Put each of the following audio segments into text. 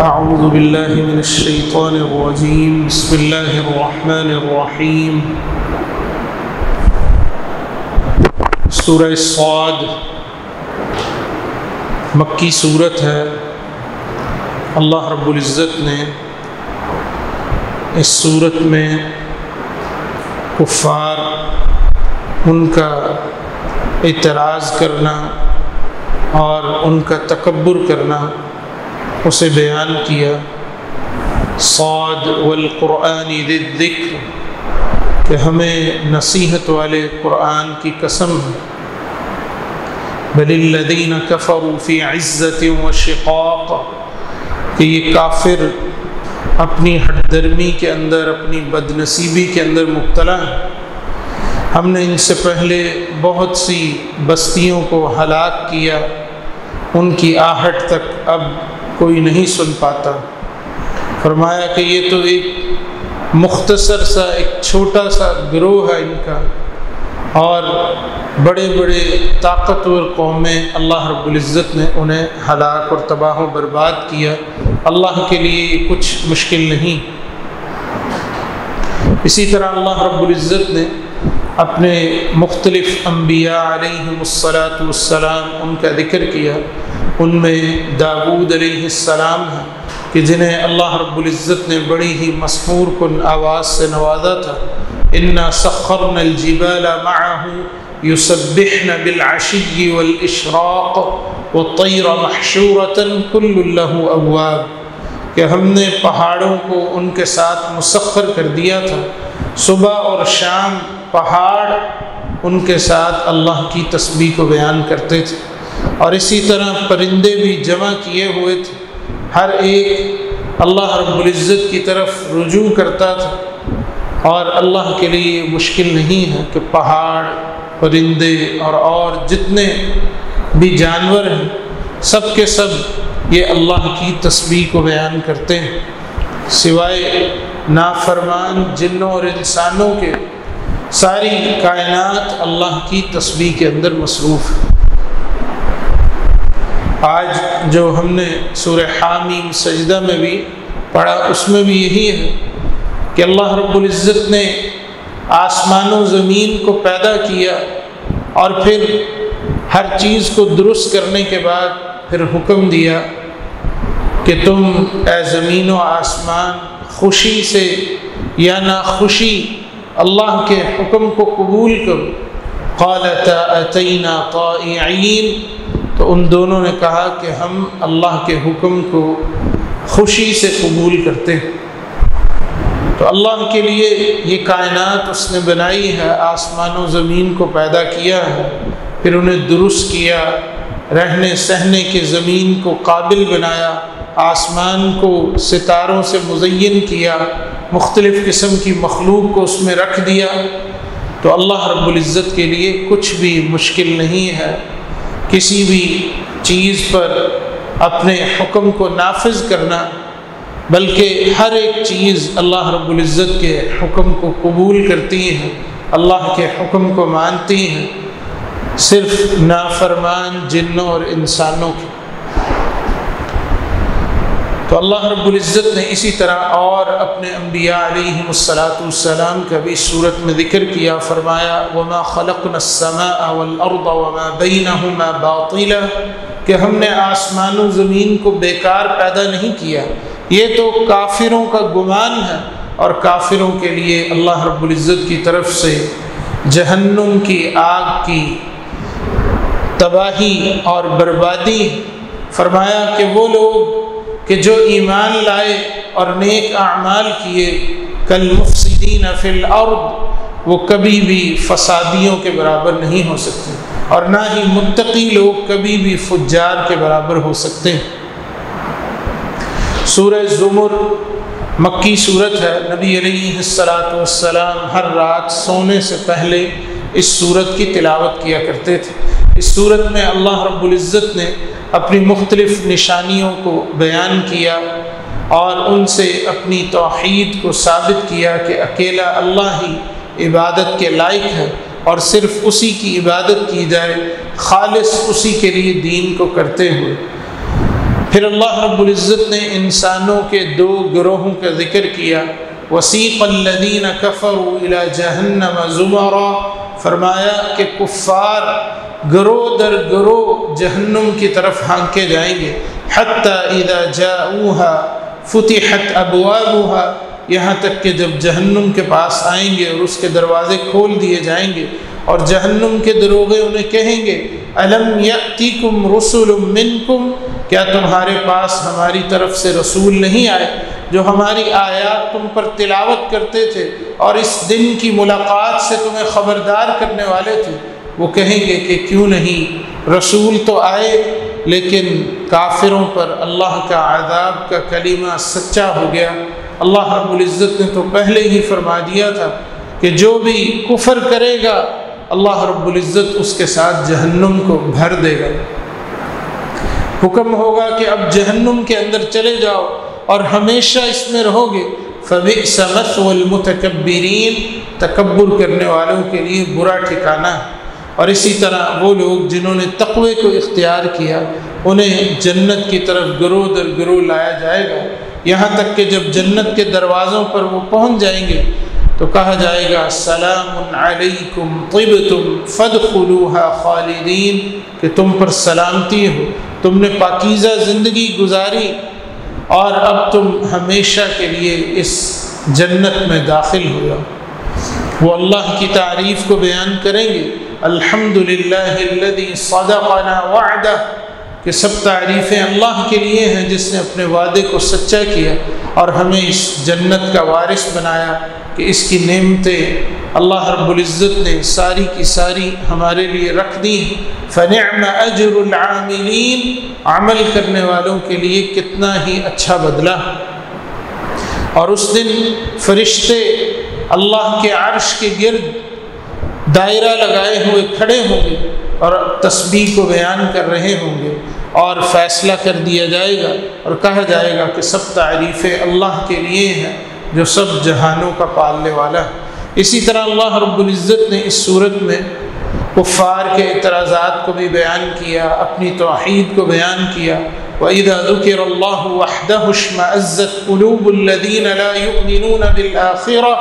اعوذ باللہ من الشیطان الرجیم بسم اللہ الرحمن الرحیم سورہ صاد مکی سورت ہے۔ اللہ رب العزت نے اس سورت میں کفار ان کا اعتراض کرنا اور ان کا تکبر کرنا اسے بیان کیا۔ صاد والقرآن ذی الذکر، کہ ہمیں نصیحت والے قرآن کی قسم ہے۔ بل الذین کفروا فی عزت وشقاق، کہ یہ کافر اپنی ہٹ درمی کے اندر، اپنی بد نصیبی کے اندر مبتلا ہے۔ ہم نے ان سے پہلے بہت سی بستیوں کو ہلاک کیا، ان کی آہٹ تک اب کوئی نہیں سن پاتا۔ فرمایا کہ یہ تو ایک مختصر سا، ایک چھوٹا سا گروہ ہے ان کا، اور بڑے بڑے طاقتور قومیں اللہ رب العزت نے انہیں ہلاک اور تباہ و برباد کیا۔ اللہ کے لیے کچھ مشکل نہیں۔ اسی طرح اللہ رب العزت نے اپنے مختلف انبیاء علیہم الصلاۃ والسلام ان کا ذکر کیا۔ ان میں داؤد علیہ السلام ہے کہ جنہیں اللہ رب العزت نے بڑی ہی مسحور کن آواز سے نوازا تھا۔ انا سخرنا الجبال معه يسبحن بالعشي والاشراق والطير محشورة كل له اواب، کہ ہم نے پہاڑوں کو ان کے ساتھ مسخر کر دیا تھا۔ صبح اور شام پہاڑ ان کے ساتھ اللہ کی تسبیح کو بیان کرتے تھے، اور اسی طرح پرندے بھی جمع کیے ہوئے تھے۔ ہر ایک اللہ رب العزت کی طرف رجوع کرتا تھا، اور اللہ کے لیے مشکل نہیں ہے کہ پہاڑ، پرندے اور جتنے بھی جانور ہیں، سب کے سب یہ اللہ کی تسبیح کو بیان کرتے ہیں۔ سوائے نافرمان جنوں اور انسانوں کے، ساری کائنات اللہ کی تسبیح کے اندر مصروف ہے۔ آج جو ہم نے سورہ حامیم سجدہ میں بھی پڑھا، اس میں بھی یہی ہے کہ اللہ رب العزت نے آسمان و زمین کو پیدا کیا، اور پھر ہر چیز کو درست کرنے کے بعد پھر حکم دیا کہ تم اے زمین و آسمان خوشی سے یا ناخوشی اللہ کے حکم کو قبول کرو۔ قالتا اتینا طائعین، تو ان دونوں نے کہا کہ ہم اللہ کے حکم کو خوشی سے قبول کرتے ہیں۔ تو اللہ کے لیے یہ کائنات اس نے بنائی ہے، آسمان و زمین کو پیدا کیا ہے، پھر انہیں درست کیا، رہنے سہنے کے زمین کو قابل بنایا، آسمان کو ستاروں سے مزین کیا، مختلف قسم کی مخلوق کو اس میں رکھ دیا۔ تو اللہ رب العزت کے لیے کچھ بھی مشکل نہیں ہے کسی بھی چیز پر اپنے حکم کو نافذ کرنا، بلکہ ہر ایک چیز اللہ رب العزت کے حکم کو قبول کرتی ہے، اللہ کے حکم کو مانتی ہیں، صرف نافرمان جنوں اور انسانوں کی۔ تو اللہ رب العزت نے اسی طرح اور اپنے انبیاء علیہم الصلاۃ والسلام کا بھی اس صورت میں ذکر کیا۔ فرمایا وما خلقنا السماء والارض وما بینہما باطلا، کہ ہم نے آسمان و زمین کو بیکار پیدا نہیں کیا۔ یہ تو کافروں کا گمان ہے، اور کافروں کے لیے اللہ رب العزت کی طرف سے جہنم کی آگ کی تباہی اور بربادی۔ فرمایا کہ وہ لوگ کہ جو ایمان لائے اور نیک اعمال کیے، کالمفسدین فی الارض، وہ کبھی بھی فسادیوں کے برابر نہیں ہو سکتے، اور نہ ہی متقی لوگ کبھی بھی فجار کے برابر ہو سکتے ہیں۔ سورہ زمر مکی صورت ہے۔ نبی علیہ الصلاۃ والسلام ہر رات سونے سے پہلے اس صورت کی تلاوت کیا کرتے تھے۔ اس صورت میں اللہ رب العزت نے اپنی مختلف نشانیوں کو بیان کیا، اور ان سے اپنی توحید کو ثابت کیا کہ اکیلا اللہ ہی عبادت کے لائق ہے، اور صرف اسی کی عبادت کی جائے، خالص اسی کے لیے دین کو کرتے ہوئے۔ پھر اللہ رب العزت نے انسانوں کے دو گروہوں کا ذکر کیا، وسیق الذین کفروا الی جہنم زمرا، فرمایا کہ کفار گروہ در گروہ جہنم کی طرف ہانکے جائیں گے، حتی اذا جاؤوها فتحت ابوابها، یہاں تک کہ جب جہنم کے پاس آئیں گے اور اس کے دروازے کھول دیے جائیں گے، اور جہنم کے دروغے انہیں کہیں گے الم یأتیکم رسل منکم، کیا تمہارے پاس ہماری طرف سے رسول نہیں آئے جو ہماری آیات تم پر تلاوت کرتے تھے اور اس دن کی ملاقات سے تمہیں خبردار کرنے والے تھے؟ وہ کہیں گے کہ کیوں نہیں، رسول تو آئے لیکن کافروں پر اللہ کا عذاب کا کلمہ سچا ہو گیا۔ اللہ رب العزت نے تو پہلے ہی فرما دیا تھا کہ جو بھی کفر کرے گا اللہ رب العزت اس کے ساتھ جہنم کو بھر دے گا۔ حکم ہوگا کہ اب جہنم کے اندر چلے جاؤ اور ہمیشہ اس میں رہو گے، فبئس مثوى المتکبرین، تکبر کرنے والوں کے لیے برا ٹھکانہ ہے۔ اور اسی طرح وہ لوگ جنہوں نے تقوی کو اختیار کیا انہیں جنت کی طرف گروہ در گروہ لایا جائے گا، یہاں تک کہ جب جنت کے دروازوں پر وہ پہنچ جائیں گے تو کہا جائے گا سلام علیکم طبتم فادخلوها خالدین، کہ تم پر سلامتی ہو، تم نے پاکیزہ زندگی گزاری اور اب تم ہمیشہ کے لیے اس جنت میں داخل ہو جاؤ۔ وہ اللہ کی تعریف کو بیان کریں گے، الحمدللہ الذی صدقنا وعدہ، کہ سب تعریفیں اللہ کے لیے ہیں جس نے اپنے وعدے کو سچا کیا اور ہمیں اس جنت کا وارث بنایا، کہ اس کی نعمتیں اللہ رب العزت نے ساری کی ساری ہمارے لیے رکھ دی ہیں۔ فنعم اجر العاملین، عمل کرنے والوں کے لیے کتنا ہی اچھا بدلہ۔ اور اس دن فرشتے اللہ کے عرش کے گرد دائرہ لگائے ہوئے کھڑے ہوں گے اور تسبیح کو بیان کر رہے ہوں گے، اور فیصلہ کر دیا جائے گا اور کہا جائے گا کہ سب تعریفیں اللہ کے لیے ہیں جو سب جہانوں کا پالنے والا ہے۔ اسی طرح اللہ رب العزت نے اس صورت میں کفار کے اعتراضات کو بھی بیان کیا، اپنی توحید کو بیان کیا۔ وَإِذَا ذُكِرَ اللَّهُ وَحْدَهُ اشْمَأَزَّتْ قُلُوبُ الَّذِينَ لَا يُؤْمِنُونَ بِالْآخِرَةِ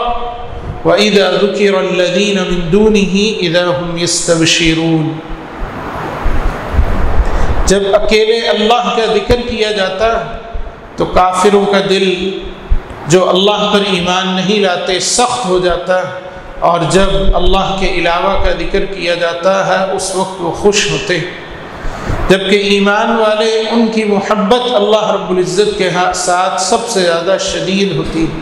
وَإِذَا ذُكِرَ الَّذِينَ مِن دُونِهِ إِذَا هُمْ يَسْتَبْشِرُونَ، جب اکیلے اللہ کا ذکر کیا جاتا ہے تو کافروں کا دل جو اللہ پر ایمان نہیں لاتے سخت ہو جاتا ہے، اور جب اللہ کے علاوہ کا ذکر کیا جاتا ہے اس وقت وہ خوش ہوتے ہیں، جبکہ ایمان والے ان کی محبت اللہ رب العزت کے ساتھ سب سے زیادہ شدید ہوتی ہے۔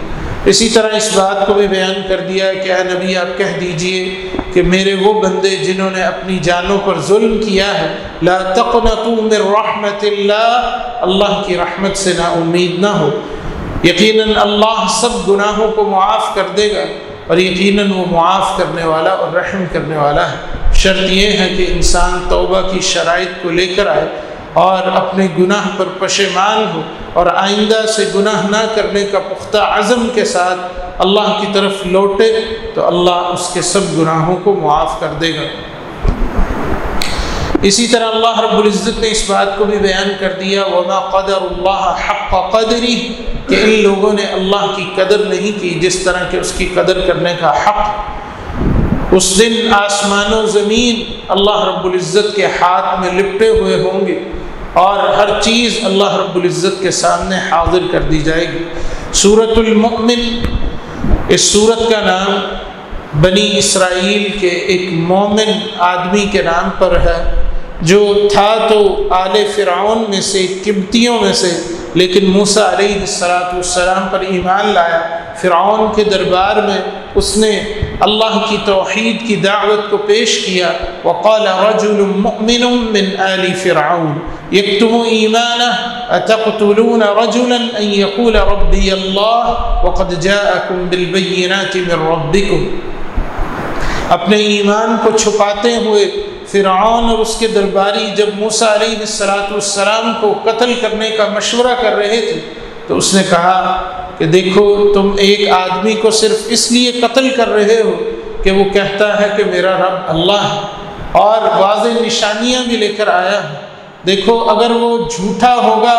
اسی طرح اس بات کو بھی بیان کر دیا کہ اے نبی آپ کہہ دیجئے کہ میرے وہ بندے جنہوں نے اپنی جانوں پر ظلم کیا ہے، لا تقنطوا من رحمت اللہ، اللہ کی رحمت سے نا امید نہ ہو، یقیناً اللہ سب گناہوں کو معاف کر دے گا، اور یقیناً وہ معاف کرنے والا اور رحم کرنے والا ہے۔ شرط یہ ہے کہ انسان توبہ کی شرائط کو لے کر آئے اور اپنے گناہ پر پشیمان ہو اور آئندہ سے گناہ نہ کرنے کا پختہ عزم کے ساتھ اللہ کی طرف لوٹے تو اللہ اس کے سب گناہوں کو معاف کر دے گا۔ اسی طرح اللہ رب العزت نے اس بات کو بھی بیان کر دیا وَمَا قَدَرُ اللَّهَ حَقَّ قَدْرِهِ، کہ ان لوگوں نے اللہ کی قدر نہیں کی جس طرح کہ اس کی قدر کرنے کا حق۔ اس دن آسمان و زمین اللہ رب العزت کے ہاتھ میں لپٹے ہوئے ہوں گے اور ہر چیز اللہ رب العزت کے سامنے حاضر کر دی جائے گی۔ سورۃ المؤمن، اس سورت کا نام بنی اسرائیل کے ایک مومن آدمی کے نام پر ہے جو تھا تو آل فرعون میں سے، قبطیوں میں سے، لیکن موسیٰ علیہ السلام پر ایمان لایا۔ فرعون کے دربار میں اس نے اللہ کی توحید کی دعوت کو پیش کیا۔ وقال رجل مؤمن من آل فرعون یکتم ایمانہ اتقتلون رجلا ان یقول ربی اللہ وقد جاءکم بالبینات من ربکم، اپنے ایمان کو چھپاتے ہوئے فرعون اور اس کے درباری جب موسیٰ علیہ السلام کو قتل کرنے کا مشورہ کر رہے تھے تو اس نے کہا کہ دیکھو تم ایک آدمی کو صرف اس لیے قتل کر رہے ہو کہ وہ کہتا ہے کہ میرا رب اللہ ہے، اور واضح نشانیاں بھی لے کر آیا ہے۔ دیکھو اگر وہ جھوٹا ہوگا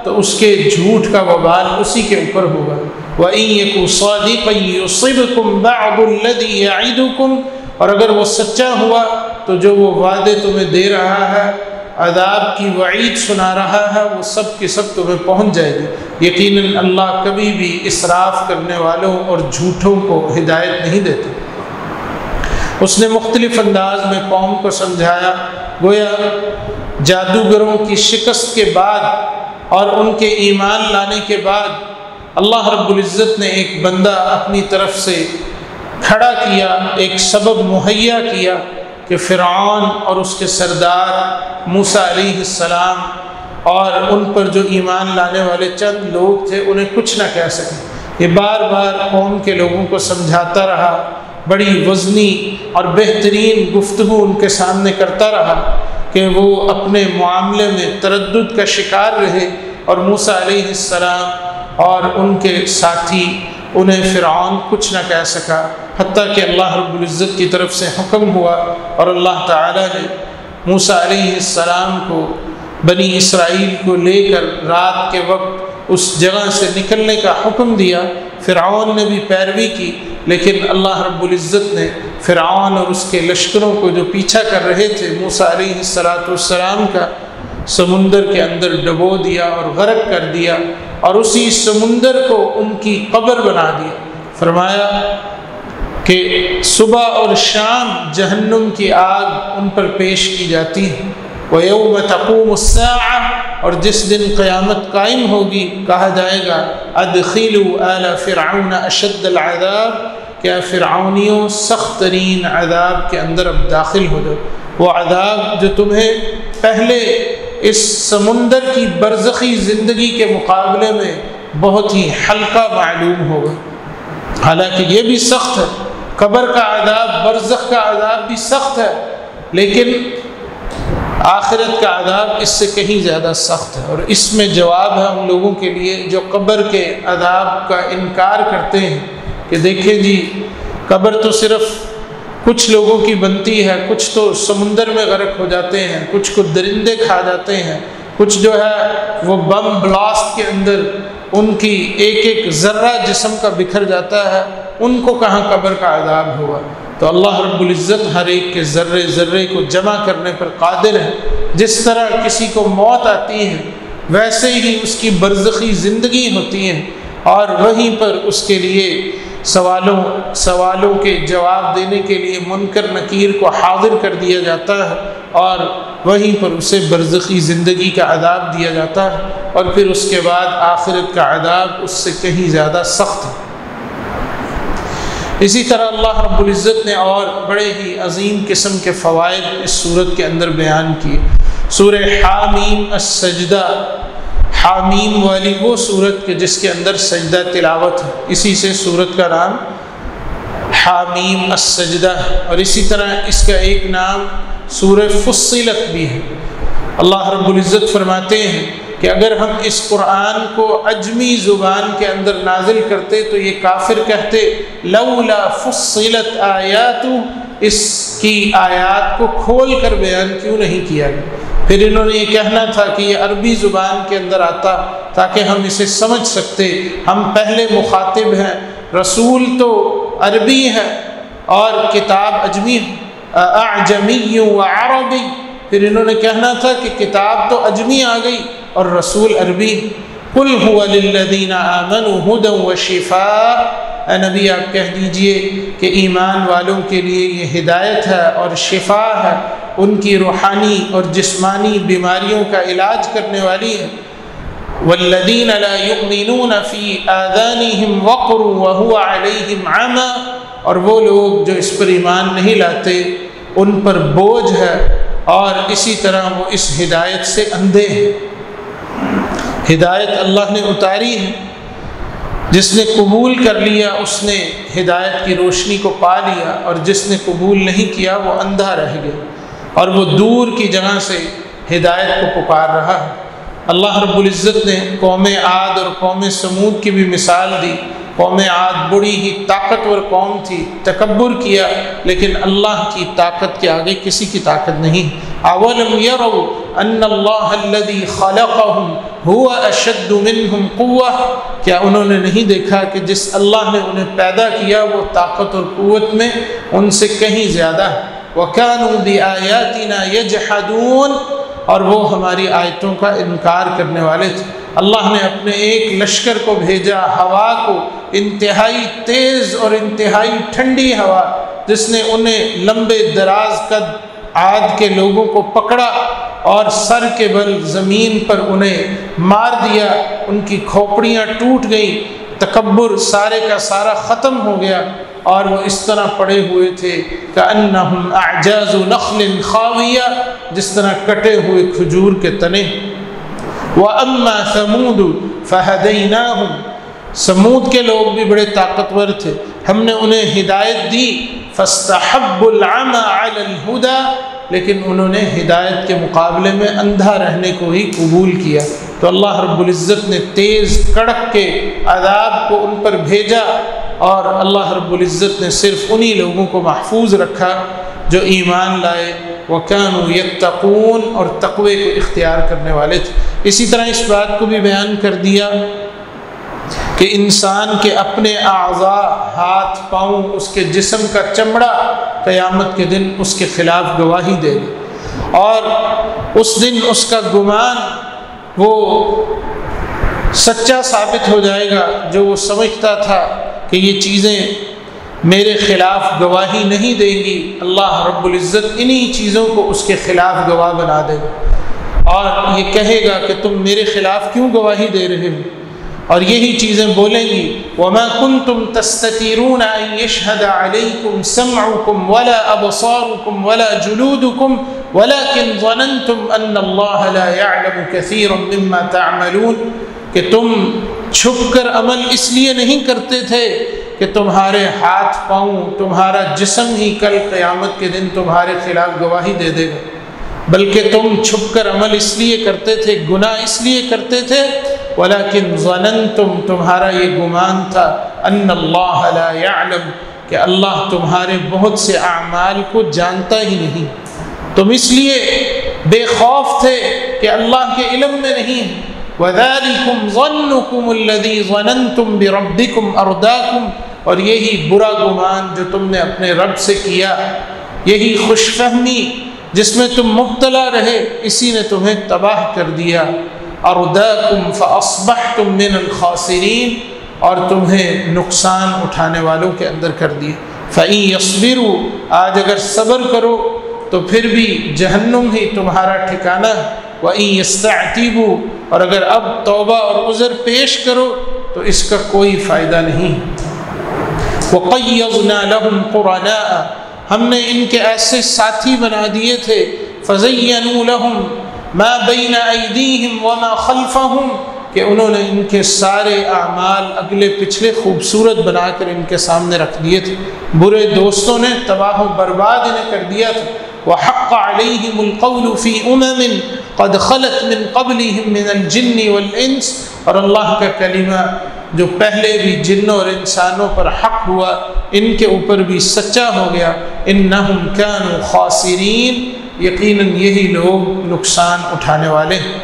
تو اس کے جھوٹ کا وبال اسی کے اوپر ہوگا۔ وَإِن يَكُ صَادِقًا يُصِبْكُم بَعْضُ الَّذِي يَعِدُكُم، اور اگر وہ سچا ہوا تو جو وہ وعدے تمہیں دے رہا ہے، عذاب کی وعید سنا رہا ہے، وہ سب کی سب تمہیں پہنچ جائے گی۔ یقیناً اللہ کبھی بھی اسراف کرنے والوں اور جھوٹوں کو ہدایت نہیں دیتے۔ اس نے مختلف انداز میں قوم کو سمجھایا، گویا جادوگروں کی شکست کے بعد اور ان کے ایمان لانے کے بعد اللہ رب العزت نے ایک بندہ اپنی طرف سے کھڑا کیا، ایک سبب مہیا کیا کہ فرعون اور اس کے سردار موسیٰ علیہ السلام اور ان پر جو ایمان لانے والے چند لوگ تھے انہیں کچھ نہ کہہ سکے۔ یہ بار بار قوم کے لوگوں کو سمجھاتا رہا، بڑی وزنی اور بہترین گفتگو ان کے سامنے کرتا رہا کہ وہ اپنے معاملے میں تردد کا شکار رہے، اور موسیٰ علیہ السلام اور ان کے ساتھی انہیں فرعون کچھ نہ کہہ سکا، حتیٰ کہ اللہ رب العزت کی طرف سے حکم ہوا اور اللہ تعالیٰ نے موسیٰ علیہ السلام کو بنی اسرائیل کو لے کر رات کے وقت اس جگہ سے نکلنے کا حکم دیا۔ فرعون نے بھی پیروی کی، لیکن اللہ رب العزت نے فرعون اور اس کے لشکروں کو جو پیچھا کر رہے تھے موسیٰ علیہ السلام کا، سمندر کے اندر ڈبو دیا اور غرق کر دیا، اور اسی سمندر کو ان کی قبر بنا دیا۔ فرمایا کہ صبح اور شام جہنم کی آگ ان پر پیش کی جاتی ہے۔ وَيَوْمَ تَقُومُ السَّاعَةُ، اور جس دن قیامت قائم ہوگی کہا جائے گا أَدْخِلُوا آلَ فِرْعَوْنَ أَشَدَّ الْعَذَابِ، کیا فرعونیوں سخت ترین عذاب کے اندر اب داخل ہو جاؤ، وہ عذاب جو تمہیں پہلے اس سمندر کی برزخی زندگی کے مقابلے میں بہت ہی ہلکا معلوم ہوگا۔ حالانکہ یہ بھی سخت ہے، قبر کا عذاب، برزخ کا عذاب بھی سخت ہے، لیکن آخرت کا عذاب اس سے کہیں زیادہ سخت ہے۔ اور اس میں جواب ہے ان لوگوں کے لیے جو قبر کے عذاب کا انکار کرتے ہیں کہ دیکھیں جی، قبر تو صرف کچھ لوگوں کی بنتی ہے، کچھ تو سمندر میں غرق ہو جاتے ہیں، کچھ کو درندے کھا جاتے ہیں، کچھ جو ہے وہ بم بلاسٹ کے اندر ان کی ایک ایک ذرہ جسم کا بکھر جاتا ہے، ان کو کہاں قبر کا عذاب ہوگا۔ تو اللہ رب العزت ہر ایک کے ذرے ذرے کو جمع کرنے پر قادر ہے۔ جس طرح کسی کو موت آتی ہے ویسے ہی اس کی برزخی زندگی ہوتی ہے، اور وہیں پر اس کے لیے سوالوں کے جواب دینے کے لیے منکر نکیر کو حاضر کر دیا جاتا ہے، اور وہیں پر اسے برزخی زندگی کا عذاب دیا جاتا ہے، اور پھر اس کے بعد آخرت کا عذاب اس سے کہیں زیادہ سخت ہے۔ اسی طرح اللہ رب العزت نے اور بڑے ہی عظیم قسم کے فوائد اس سورت کے اندر بیان کیے۔ سورہ حامیم السجدہ، حامیم والی وہ سورت کہ جس کے اندر سجدہ تلاوت ہے، اسی سے سورت کا نام حامیم السجدہ ہے، اور اسی طرح اس کا ایک نام سورہ فصلت بھی ہے۔ اللہ رب العزت فرماتے ہیں کہ اگر ہم اس قرآن کو عجمی زبان کے اندر نازل کرتے تو یہ کافر کہتے لولا فصلت آیات، اس کی آیات کو کھول کر بیان کیوں نہیں کیا گیا۔ پھر انہوں نے یہ کہنا تھا کہ یہ عربی زبان کے اندر آتا تاکہ ہم اسے سمجھ سکتے، ہم پہلے مخاطب ہیں، رسول تو عربی ہے اور کتاب اعجمی و عربی۔ پھر انہوں نے کہنا تھا کہ کتاب تو عجمی آ گئی اور رسول عربی۔ قل هو للذین آمنوا ھدی وشفاء، اے نبی آپ کہہ دیجئے کہ ایمان والوں کے لیے یہ ہدایت ہے اور شفا ہے، ان کی روحانی اور جسمانی بیماریوں کا علاج کرنے والی ہے۔ والذین لا یؤمنون فی آذانہم وقر وہو علیہم عمی، اور وہ لوگ جو اس پر ایمان نہیں لاتے ان پر بوجھ ہے اور اسی طرح وہ اس ہدایت سے اندھے ہیں۔ ہدایت اللہ نے اتاری ہے، جس نے قبول کر لیا اس نے ہدایت کی روشنی کو پا لیا، اور جس نے قبول نہیں کیا وہ اندھا رہ گیا اور وہ دور کی جگہ سے ہدایت کو پکار رہا ہے۔ اللہ رب العزت نے قوم عاد اور قوم سمود کی بھی مثال دی۔ قوم عاد بڑی ہی طاقتور قوم تھی، تکبر کیا، لیکن اللہ کی طاقت کے آگے کسی کی طاقت نہیں۔ اولم یروا ان اللہ الذی خلقهم هو اشد منهم قوة، کیا انہوں نے نہیں دیکھا کہ جس اللہ نے انہیں پیدا کیا وہ طاقت اور قوت میں ان سے کہیں زیادہ ہے۔ وَكَانُوا بِآيَاتِنَا يَجْحَدُونَ، اور وہ ہماری آیتوں کا انکار کرنے والے تھے۔ اللہ نے اپنے ایک لشکر کو بھیجا، ہوا کو، انتہائی تیز اور انتہائی ٹھنڈی ہوا، جس نے انہیں لمبے دراز قد عاد کے لوگوں کو پکڑا اور سر کے بل زمین پر انہیں مار دیا، ان کی کھوپڑیاں ٹوٹ گئیں، تکبر سارے کا سارا ختم ہو گیا، اور وہ اس طرح پڑے ہوئے تھے کأنہم اعجاز نخل خاویہ، جس طرح کٹے ہوئے کھجور کے تنے۔ وَأَمَّا ثَمُودُ فَهَدَيْنَاهُمْ، سمود کے لوگ بھی بڑے طاقتور تھے، ہم نے انہیں ہدایت دی، فَاسْتَحَبُّوا الْعَمَى عَلَى الْهُدَى، لیکن انہوں نے ہدایت کے مقابلے میں اندھا رہنے کو ہی قبول کیا، تو اللہ رب العزت نے تیز کڑک کے عذاب کو ان پر بھیجا، اور اللہ رب العزت نے صرف انہی لوگوں کو محفوظ رکھا جو ایمان لائے، وَكَانُوا يَتَّقُونَ، اور تقوی کو اختیار کرنے والے تھے۔ اسی طرح اس بات کو بھی بیان کر دیا کہ انسان کے اپنے اعضاء، ہاتھ پاؤں، اس کے جسم کا چمڑا قیامت کے دن اس کے خلاف گواہی دے گا، اور اس دن اس کا گمان وہ سچا ثابت ہو جائے گا جو وہ سمجھتا تھا کہ یہ چیزیں میرے خلاف گواہی نہیں دیں گی، اللہ رب العزت انہی چیزوں کو اس کے خلاف گواہ بنا دے گا، اور یہ کہے گا کہ تم میرے خلاف کیوں گواہی دے رہے ہو، اور یہی چیزیں بولیں گی وَمَا كُنْتُمْ تَسْتَتِرُونَ أَن يَشْهَدَ عَلَيْكُمْ سَمْعُكُمْ وَلَا أَبْصَارُكُمْ وَلَا جُلُودُكُمْ وَلَكِنْ ظَنَنْتُمْ أَنَّ اللَّهَ لَا يَعْلَمُ كَثِيرًا مِّمَّا تَعْمَلُونَ، کہ تم چھپ کر عمل اس لیے نہیں کرتے تھے کہ تمہارے ہاتھ پاؤں، تمہارا جسم ہی کل قیامت کے دن تمہارے خلاف گواہی دے دے گا، بلکہ تم چھپ کر عمل اس لیے کرتے تھے، گناہ اس لیے کرتے تھے، وَلَكِنْ ظَنَنْتُمْ، تمہارا یہ گمان تھا، أَنَّ اللَّهَ لَا يَعْلَمُ، کہ اللہ تمہارے بہت سے اعمال کو جانتا ہی نہیں، تم اس لیے بے خوف تھے کہ اللہ کے علم میں نہیں ہے۔ وَذَلِكُمْ ظَنُّكُمُ الَّذِي ظَنَنْتُمْ بِرَبِّكُمْ أَرْدَاكُمْ، اور یہی برا گمان جو تم نے اپنے رب سے کیا، یہی خوش فہمی جس میں تم مبتلا رہے، اسی نے تمہیں تباہ کر دیا۔ أَرْدَاكُمْ فَأَصْبَحْتُمْ مِنَ الْخَاسِرِينَ، اور تمہیں نقصان اٹھانے والوں کے اندر کر دیا۔ فَإِن يَصْبِرُوا، آج اگر صبر کرو تو پھر بھی جہنم ہی تمہارا ٹھکانہ ہے۔ وَإِن يَسْتَعْتِبُوا، اور اگر اب توبہ اور عذر پیش کرو تو اس کا کوئی فائدہ نہیں۔ وَقَيَّضْنَا لَهُمْ قُرَنَاءَ، ہم نے ان کے ایسے ساتھی بنا دیے تھے، فَزَيَّنُوا لَهُمْ مَا بَيْنَ أَيْدِيهِمْ وَمَا خَلْفَهُمْ، کہ انہوں نے ان کے سارے اعمال اگلے پچھلے خوبصورت بنا کر ان کے سامنے رکھ دیے تھے، برے دوستوں نے تباہ و برباد انہیں کر دیا تھا۔ وَحَقَّ عَلَيْهِمُ الْقَوْلُ فِي أُمَمٍ قَدْ خَلَتْ مِن قَبْلِهِم مِّنَ الْجِنِّ وَالْإِنسِ، اور اللہ کا کلمہ جو پہلے بھی جنوں اور انسانوں پر حق ہوا ان کے اوپر بھی سچا ہو گیا۔ إِنَّهُمْ كَانُوا خَاسِرِينَ، یقیناً یہی لوگ نقصان اٹھانے والے ہیں۔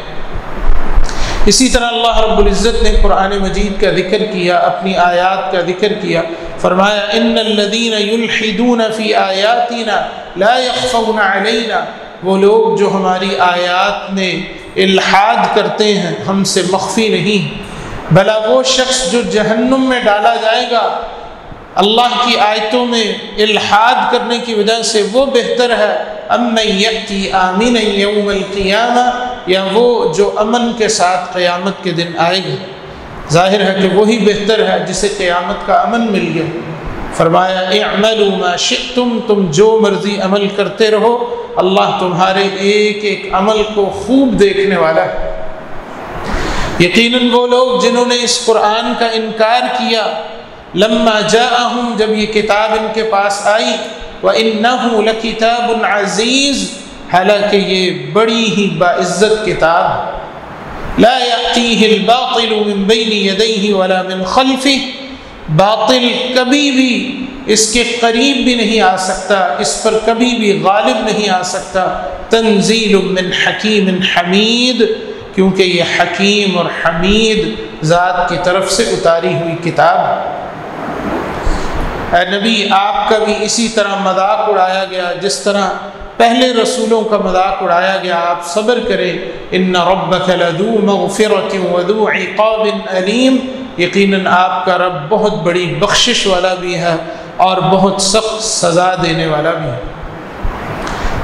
اسی طرح اللہ رب العزت نے قرآن مجید کا ذکر کیا، اپنی آیات کا ذکر کیا، فرمایا ان الذین یلحدون فی آیاتنا لا یخفون علینا، وہ لوگ جو ہماری آیات میں الحاد کرتے ہیں ہم سے مخفی نہیں، بھلا وہ شخص جو جہنم میں ڈالا جائے گا اللہ کی آیتوں میں الحاد کرنے کی وجہ سے، وہ بہتر ہے امن یأتی آمنا یوم القیامہ، یا وہ جو امن کے ساتھ قیامت کے دن آئے گا۔ ظاہر ہے کہ وہی بہتر ہے جسے قیامت کا امن مل گیا۔ فرمایا اعملوا ما شئتم، تم جو مرضی عمل کرتے رہو، اللہ تمہارے ایک ایک عمل کو خوب دیکھنے والا ہے۔ یقیناً وہ لوگ جنہوں نے اس قرآن کا انکار کیا، لما جاءہم، جب یہ کتاب ان کے پاس آئی، وَإِنَّهُ لَكِتَابٌ عَزِيزٌ، حالانکہ یہ بڑی ہی باعزت کتاب ہے، لا يأتيه الباطل من بين يديه ولا من خلفه، باطل کبھی بھی اس کے قریب بھی نہیں آ سکتا، اس پر کبھی بھی غالب نہیں آ سکتا۔ تنزیل من حکیم حمید، کیونکہ یہ حکیم اور حمید ذات کی طرف سے اتاری ہوئی کتاب ہے۔ اے نبی، آپ کا بھی اسی طرح مذاق اڑایا گیا جس طرح پہلے رسولوں کا مذاق اڑایا گیا۔ آپ صبر کریں، ان ربک لذو مغفرۃ وذو عقاب علیم، یقیناً آپ کا رب بہت بڑی بخشش والا بھی ہے اور بہت سخت سزا دینے والا بھی ہے۔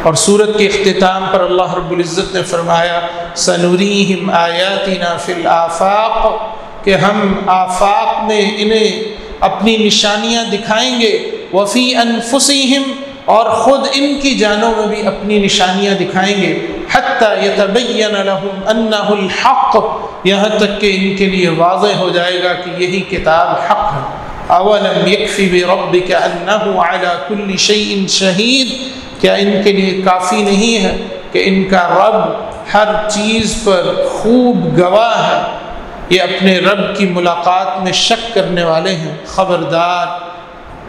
اور سورت کے اختتام پر اللہ رب العزت نے فرمایا سنریہم آیاتنا فی الآفاق، کہ ہم آفاق میں انہیں اپنی نشانیاں دکھائیں گے، وفی انفسہم، اور خود ان کی جانوں میں بھی اپنی نشانیاں دکھائیں گے، حتی یتبین لہم انہ الحق، یہاں تک کہ ان کے لیے واضح ہو جائے گا کہ یہی کتاب حق ہے۔ اولم یکفی بربک انہ علی کل شیء شہید، کیا ان کے لیے کافی نہیں ہے کہ ان کا رب ہر چیز پر خوب گواہ ہے؟ یہ اپنے رب کی ملاقات میں شک کرنے والے ہیں، خبردار،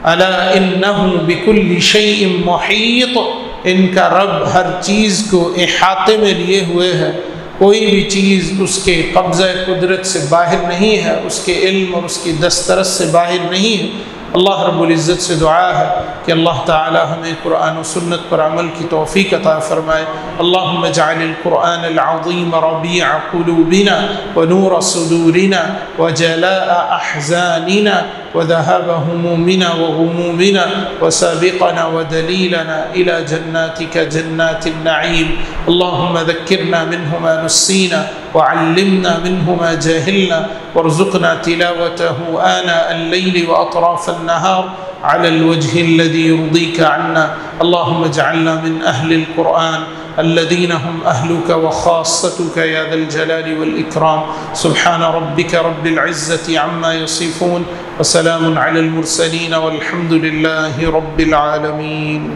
الا انہ بکل شیء محیط، ان کا رب ہر چیز کو احاطے میں لیے ہوئے ہے، کوئی بھی چیز اس کے قبضہ قدرت سے باہر نہیں ہے، اس کے علم اور اس کی دسترس سے باہر نہیں ہے۔ اللہ رب العزت سے دعا ہے کہ اللہ تعالی ہمیں قرآن و سنت پر عمل کی توفیق عطا فرمائے۔ اللہم اجعل القرآن العظیم ربیع قلوبنا ونور صدورنا وجلاء احزاننا وذهاب همومنا وغمومنا وسابقنا ودليلنا إلى جناتك جنات النعيم. اللهم ذكرنا منه ما نسينا وعلمنا منه ما جهلنا وارزقنا تلاوته آناء الليل وأطراف النهار على الوجه الذي يرضيك عنا. اللهم اجعلنا من أهل القرآن الذين هم أهلك وخاصتك يا ذا الجلال والإكرام. سبحان ربك رب العزة عما يصفون وسلام على المرسلين والحمد لله رب العالمين.